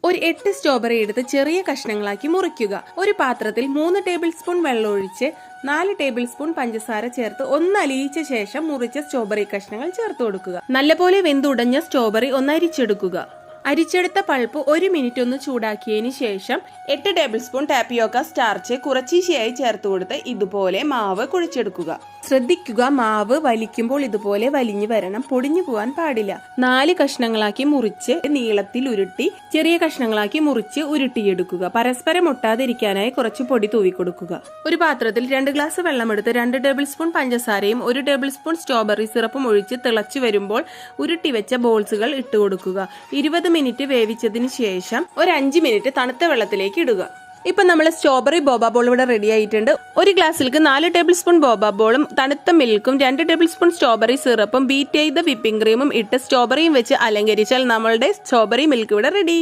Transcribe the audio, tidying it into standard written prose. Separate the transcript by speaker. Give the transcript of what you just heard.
Speaker 1: ഒരു 8 സ്ട്രോബെറി എടുത്ത് ചെറിയ കഷ്ണങ്ങളാക്കി മുറിക്കുക. ഒരു പാത്രത്തിൽ 3 ടേബിൾ സ്പൂൺ വെള്ളം ഒഴിച്ച് 4 ടേബിൾ സ്പൂൺ പഞ്ചസാര ചേർത്ത് ഒന്ന് അലിയിച്ച ശേഷം മുറിച്ച സ്ട്രോബെറി കഷ്ണങ്ങൾ ചേർത്ത് കൊടുക്കുക. നല്ലപോലെ വെന്തുടഞ്ഞ സ്ട്രോബെറി ഒന്ന് അരിച്ചെടുക്കുക. അരിച്ചെടുത്ത പൾപ്പ് 1 മിനിറ്റ് ഒന്ന് ചൂടാക്കിയതിന് ശേഷം 8 ടേബിൾ സ്പൂൺ ടാപ്പിയോക്ക സ്റ്റാർച്ച് കുറച്ചീശയായി ചേർത്ത് കൊടുത്ത് ഇതുപോലെ മാവ് കുഴച്ചെടുക്കുക. ശ്രദ്ധിക്കുക, മാവ് വലിക്കുമ്പോൾ ഇതുപോലെ വലിഞ്ഞു വരണം, പൊടിഞ്ഞു പോകാൻ പാടില്ല. 4 കഷ്ണങ്ങളാക്കി മുറിച്ച് നീളത്തിൽ ഉരുട്ടി ചെറിയ കഷ്ണങ്ങളാക്കി മുറിച്ച് ഉരുട്ടിയെടുക്കുക. പരസ്പരം ഒട്ടാതിരിക്കാനായി കുറച്ച് പൊടി തൂവി കൊടുക്കുക. ഒരു പാത്രത്തിൽ 2 ഗ്ലാസ് വെള്ളമെടുത്ത് 2 ടേബിൾ സ്പൂൺ പഞ്ചസാരയും 1 ടേബിൾ സ്പൂൺ സ്ട്രോബെറി സിറപ്പും ഒഴിച്ച് തിളച്ചു വരുമ്പോൾ ഉരുട്ടി വെച്ച ബോൾസുകൾ ഇട്ട് കൊടുക്കുക. 20 മിനിറ്റ് വേവിച്ചതിന് ശേഷം ഒരു 5 മിനിറ്റ് തണുത്ത വെള്ളത്തിലേക്ക് ഇടുക. ഇപ്പൊ നമ്മൾ സ്ട്രോബെറി ബോബ ബോൾ ഇവിടെ റെഡി ആയിട്ടുണ്ട്. ഒരു ഗ്ലാസ്സിലേക്ക് 4 ടേബിൾ സ്പൂൺ ബോബ ബോളും തണുത്ത മിൽക്കും 2 ടേബിൾ സ്പൂൺ സ്ട്രോബെറി സിറപ്പും ബീറ്റ് ചെയ്ത വിപ്പിംഗ് ക്രീമും ഇട്ട് സ്ട്രോബെറിയും വെച്ച് അലങ്കരിച്ചാൽ നമ്മളുടെ സ്ട്രോബെറി മിൽക്ക് ഇവിടെ റെഡി.